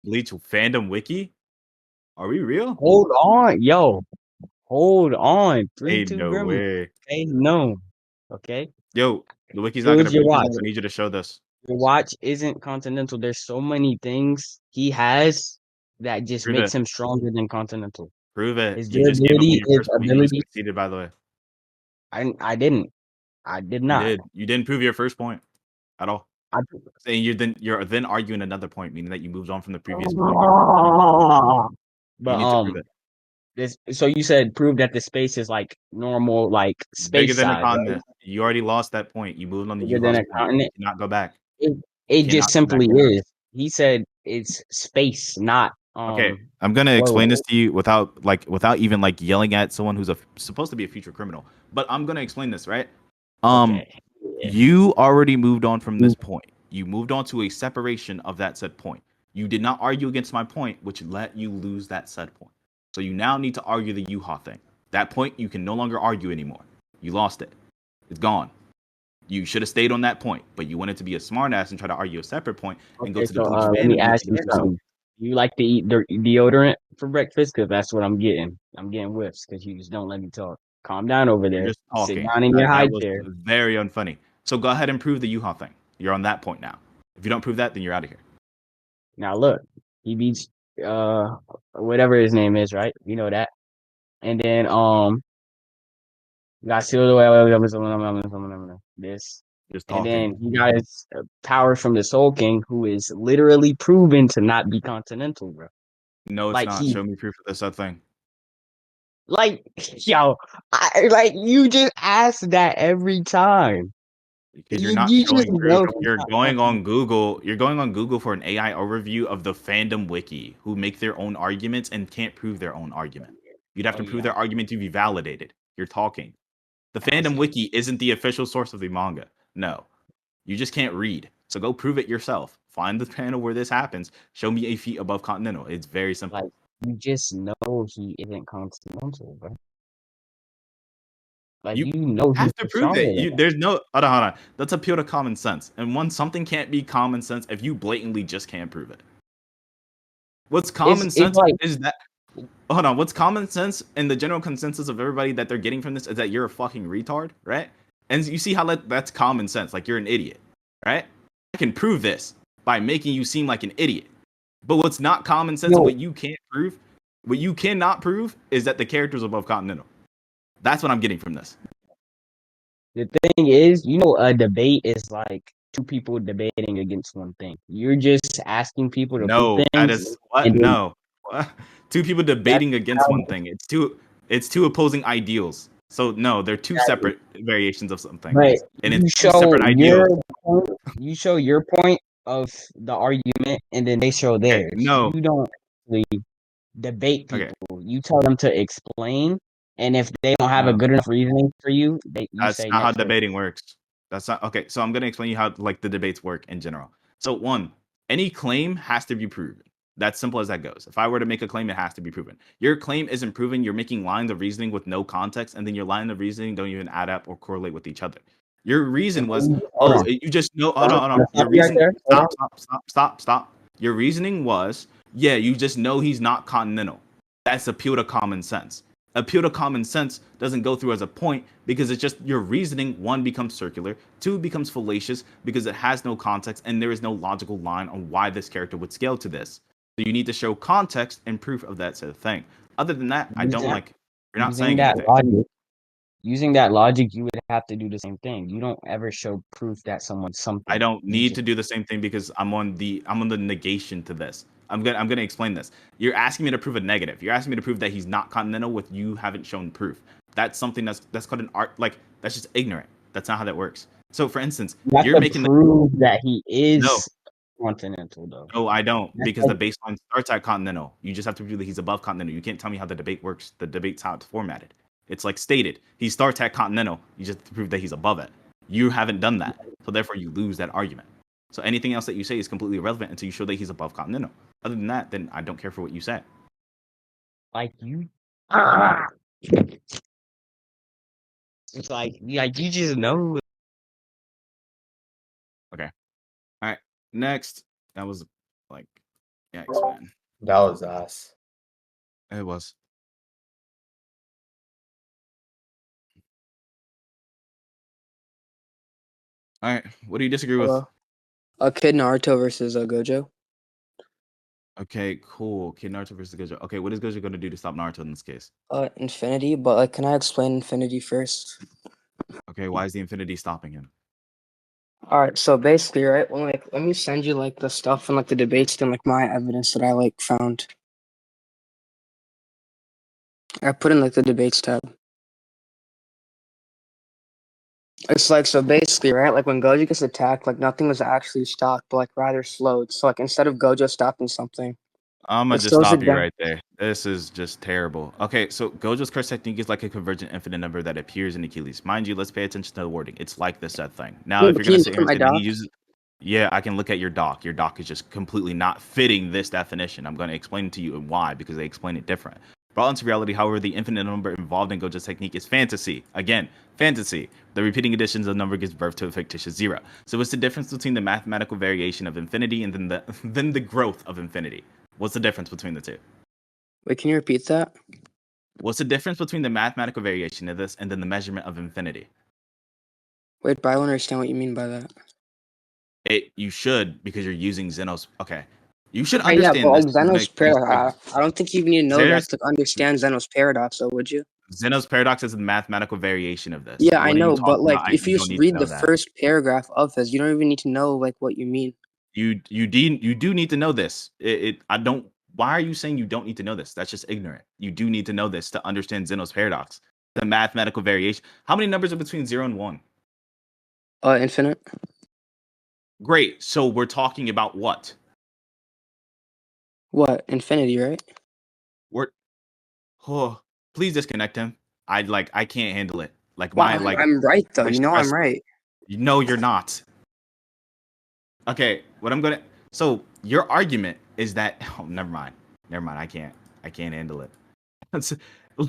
Bleach fandom wiki? Are we real? Hold on, yo. Hold on. 3, Ain't 2, no Grimmy. way. Okay, no. Okay. Yo, the wiki's not gonna Here's your prove watch. this. I need you to show this. Your watch isn't Continental. There's so many things he has that just Prove makes it. him stronger than Continental. Prove it. His You just gave up on durability, your his first point. You just ability. conceded, by the way. I didn't. I did You not. did. You didn't prove your first point at all. I, Saying you're then arguing another point, meaning that you moved on from the previous point. You but need to prove it. so you said prove that the space is like normal, like Bigger space than a size, right? continent. You already lost that point. You moved on the Bigger than U-Haul's a point. You continent. cannot go back. It You it just cannot go back simply now. is. He said it's space, not Okay, I'm gonna explain this to you without even like yelling at someone who's supposed to be a future criminal. But I'm gonna explain this, right? Okay. Yeah. You already moved on from this point. You moved on to a separation of that said point. You did not argue against my point, which let you lose that said point. So you now need to argue the Yuha thing. That point you can no longer argue anymore. You lost it. It's gone. You should have stayed on that point, but you wanted to be a smartass and try to argue a separate point and go Okay, to the so bleach let me fandom ask wiki you to prove something. something. You like to eat deodorant for breakfast? Because that's what I'm getting. I'm getting whiffs because you just don't let me talk. Calm down over You're there. just Sit talking. down in your high That was chair. very unfunny. So go ahead and prove the Yuha thing. You're on that point now. If you don't prove that, then you're out of here. Now look, he beats whatever his name is, right? You know that. And then got sealed away this. Just And talking. then he got his powers from the Soul King, who is literally proven to not be continental, bro. No, it's Like not. Show me proof of this thing. like, yo, like you just ask that every time. Because you're not You just showing proof. know he's You're not going on continental. Google. You're going on Google for an AI overview of the fandom wiki, who make their own arguments and can't prove their own argument. You'd have Oh to prove yeah, their argument to be validated. You're talking. The I fandom see. wiki isn't the official source of the manga. No, you just can't read. So go prove it yourself. Find the panel where this happens. Show me a feat above continental. It's very simple. Like you just know he isn't continental, bro. Like You you know he's have to prove stronger it. than that. There's no hold on. That's appeal to common sense. And when something can't be common sense, if you blatantly just can't prove it. What's common It's sense like is that hold on. What's common sense and the general consensus of everybody that they're getting from this is that you're a fucking retard, right? And you see how that's common sense. Like you're an idiot, right? I can prove this by making you seem like an idiot. But what's not common sense and yo, what you can't prove, what you cannot prove is that the character's above continental. That's what I'm getting from this. the thing is, you know, a debate is like two people debating against one thing. You're just asking people to prove No, that things, is what? and then No. What? Two people that's debating against one thing. It's two opposing ideals. So no, they're two how. separate variations of something. But And it's two separate ideals. you show your point of the argument, and then they show Okay, theirs. no. You don't really debate Okay, people. You tell them to explain, and if they don't have a no. good enough reasoning for you, you That's say not how next person. debating works. That's not okay. So I'm gonna explain you how like the debates work in general. So one, any claim has to be proven. That's simple as that goes. If I were to make a claim, it has to be proven. Your claim isn't proven. You're making lines of reasoning with no context, and then your line of reasoning don't even add up or correlate with each other. Your reason was, Hold oh, on. you just know. Hold on, I'm hold on. gonna Your stop you right reason. there. Hold Stop, on. stop, stop, stop, stop. Your reasoning was, yeah, you just know he's not continental. That's appeal to common sense. Appeal to common sense doesn't go through as a point because it's just your reasoning. One becomes circular, two becomes fallacious because it has no context and there is no logical line on why this character would scale to this. So you need to show context and proof of that sort of thing. Other than that, I don't like. You're not Using saying that anything. logic, using that logic, you would have to do the same thing. You don't ever show proof that someone's I something. don't You need just to do the same thing because I'm on the negation to this. I'm gonna explain this. You're asking me to prove a negative. You're asking me to prove that he's not continental with you haven't shown proof. That's something that's called an art like that's just ignorant. That's not how that works. So for instance, you have you're to making the prove that he no, is continental, though. no, I don't That's because like the baseline starts at continental. You just have to prove that he's above continental. You can't tell me how the debate works. The debate's how it's formatted. It's like stated. He starts at continental. You just have to prove that he's above it. You haven't done that. So therefore you lose that argument. So anything else that you say is completely irrelevant until you show that he's above continental. Other than that, then I don't care for what you say. like you. Ah! It's like you just know. Okay. All right. Next. That was like Yikes, man. That was us. It was. All right. What do you disagree with? Kid Naruto versus Gojo. Okay, cool. Okay, Naruto versus Gojo. Okay, what is Gojo going to do to stop Naruto in this case? Infinity, but like, can I explain Infinity first? Okay, why is the Infinity stopping him? All right, so basically, right, well, like, let me send you like the stuff and like the debates and like my evidence that I like found. I put in like the debates tab. It's like, so basically, right, like when Gojo gets attacked, like nothing was actually stopped, but like rather slowed. So like instead of Gojo stopping something, I'm gonna it just slows stop it you down. right there. This is just terrible. Okay, so Gojo's curse technique is like a convergent infinite number that appears in Achilles. Mind you, let's pay attention to the wording. It's like the set thing. Now, Yeah, if but you're can gonna you sit look here at and my say that he doc? uses, yeah, I can look at your doc. Your doc is just completely not fitting this definition. I'm gonna explain it to you and why, because they explain it different. Brought into reality, however, the infinite number involved in Gojo's technique is fantasy. Again, fantasy. The repeating additions of the number gives birth to a fictitious zero. So what's the difference between the mathematical variation of infinity and then the growth of infinity? What's the difference between the two? Wait, can you repeat that? What's the difference between the mathematical variation of this and then the measurement of infinity? Wait, but I don't understand what you mean by that. You should, because you're using Zeno's. Okay, you should Right, yeah, but understand like this when Zeno's it comes to paradox, I don't think you even need to know that Zeno's, to like, understand Zeno's paradox, though, would you? Zeno's paradox is the mathematical variation of this. Yeah, I What are you know, but talking like about? if You you don't need to read know the that. first paragraph of this, you don't even need to know like what you mean. You do need to know this. I don't. Why are you saying you don't need to know this? That's just ignorant. You do need to know this to understand Zeno's paradox, the mathematical variation. How many numbers are between 0 and 1? Infinite. Great. So we're talking about what? What? Infinity, right? We're oh, please disconnect him. I can't handle it. Like Well, my I'm right though. my You know I'm stress. right. No, you're not. Okay, what I'm gonna. So your argument is that. Oh, never mind. Never mind. I can't handle it. It's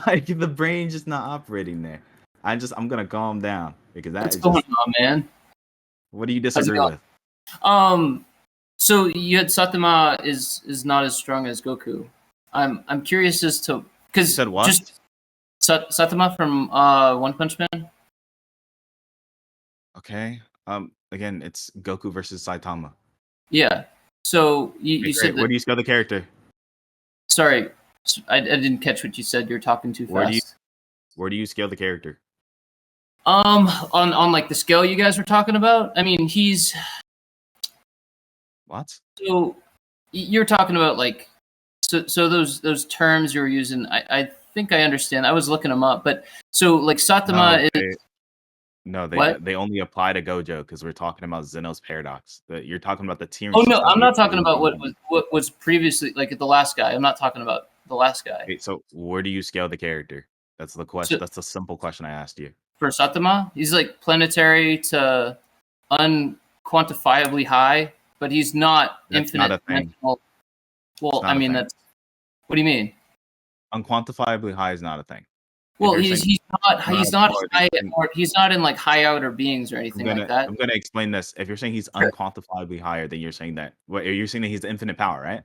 like the brain just not operating there. I'm gonna calm down because that What's is going just. on, man? What do you How's it disagree going? with? So you had Saitama is not as strong as Goku. I'm curious as to You because said what? just Saitama from One Punch Man. Okay. Again, it's Goku versus Saitama. Yeah. So you Okay, said great. that. Where do you scale the character? Sorry, I didn't catch what you said. You're talking too Where do you fast. where do you scale the character? On like the scale you guys were talking about. I mean, he's What? so you're talking about like so those terms you were using. I think I understand. I was looking them up, but so like Saitama is No, what? they only apply to Gojo because we're talking about Zeno's paradox. You're talking about the tiering Oh no, system. I'm You're not talking about using- what was previously like the last guy. I'm not talking about the last guy. Okay, so where do you scale the character? That's the question. So That's a simple question I asked you. for Saitama, he's like planetary to unquantifiably high, but he's not That's not infinite a thing. dimensional. Well, It's not I a mean thing. that's what do you mean? Unquantifiably high is not a thing. Well, you're he's saying- he's not Or- high or he's not in like high outer beings or anything like that. I'm gonna explain this. If you're saying he's Sure. unquantifiably higher, then you're saying that. What you're saying that he's infinite power, right?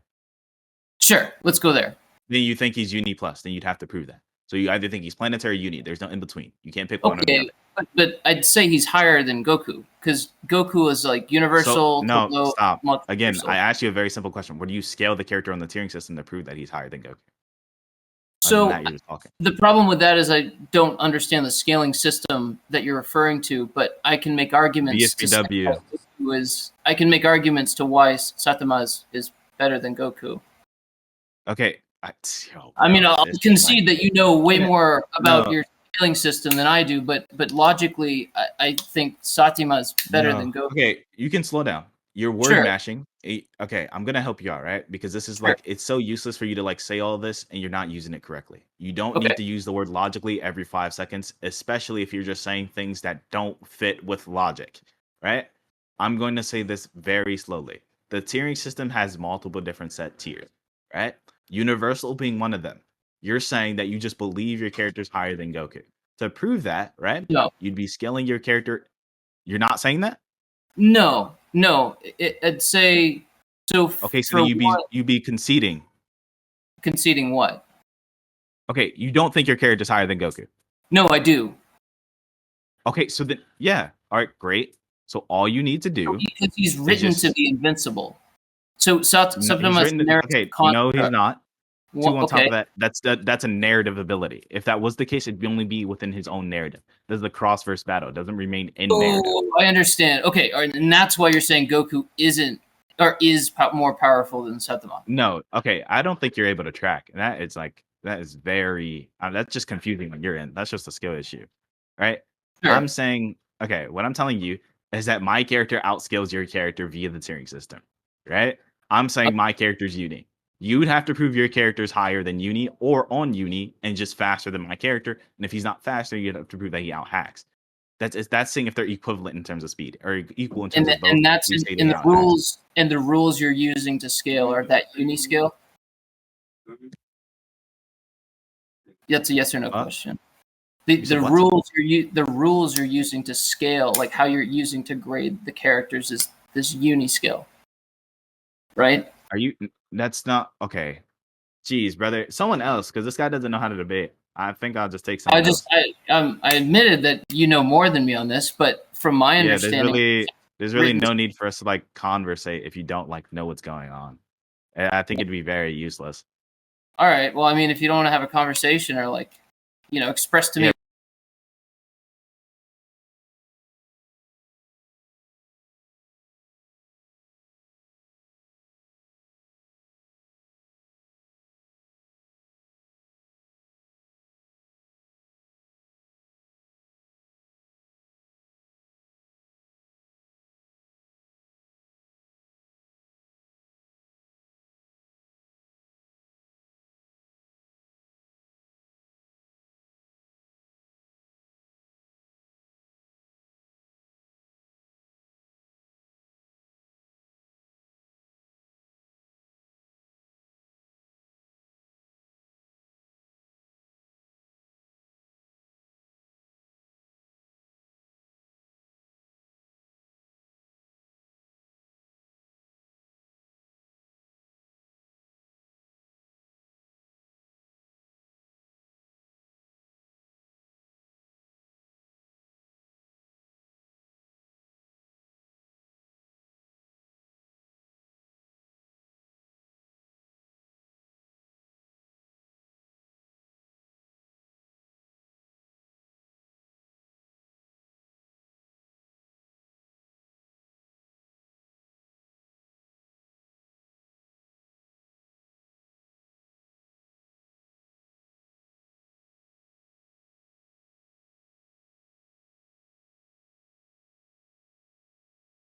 Sure, let's go there. Then you think he's uni plus. Then you'd have to prove that. So you either think he's planetary or uni. There's no in between. You can't pick one or the Okay, other. but I'd say he's higher than Goku because Goku is like universal. So, no, to low, stop. Again, multiversal. I asked you a very simple question. Where do you scale the character on the tiering system to prove that he's higher than Goku? So that, you're just talking. the problem with that is I don't understand the scaling system that you're referring to, but I can make arguments to say BSBW. that Goku I can make arguments to why Saitama is better than Goku. Okay. I mean, I'll concede that you know way more about No. your scaling system than I do, but logically, I think Saitama is better No. than Goku. Okay, you can slow down. You're word Sure. mashing. Okay, I'm gonna help you out, right? Because this is Sure. like it's so useless for you to like say all this and you're not using it correctly. You don't Okay. need to use the word logically every 5 seconds, especially if you're just saying things that don't fit with logic, right? I'm going to say this very slowly. The tiering system has multiple different set tiers, right? Universal being one of them. You're saying that you just believe your character's higher than Goku. To prove that, right? No. You'd be scaling your character. You're not saying that? No. I'd say So Okay, so for then you'd be conceding. conceding what? Okay, you don't think your character's higher than Goku. No, I do. Okay, so then yeah, all right, great. So all you need to do Because he's is written to just be invincible. So no, he's Septima's written. narrative Okay, no, he's construct. not. Two on top Okay. of that, that's a narrative ability. If that was the case, it'd only be within his own narrative. This is the Crossverse battle. It doesn't remain in narrative. Oh, I understand. Okay, all right, and that's why you're saying Goku isn't or is more powerful than Septima. No, okay, I don't think you're able to track. That is like that is very that's just confusing when you're in. That's just a skill issue, right? Sure. I'm saying okay. What I'm telling you is that my character outscales your character via the tiering system, right? I'm saying my character's uni. You'd have to prove your character's higher than uni or on uni and just faster than my character. And if he's not faster, you'd have to prove that he out hacks. That's saying if they're equivalent in terms of speed or equal in terms of both. And that's we say in they the out-hacks. rules and the rules you're using to scale are that uni scale. That's a yes or no question. The said what? rules you're using to scale, like how you're using to grade the characters, is this uni scale, right? Are you? That's not okay. Jeez, brother, someone else, because this guy doesn't know how to debate. I think I'll just take someone else. I admitted that you know more than me on this, but from my Yeah, understanding, there's really no need for us to like conversate if you don't like know what's going on. I think it'd be very useless. all right. Well, I mean, if you don't want to have a conversation or like, express to me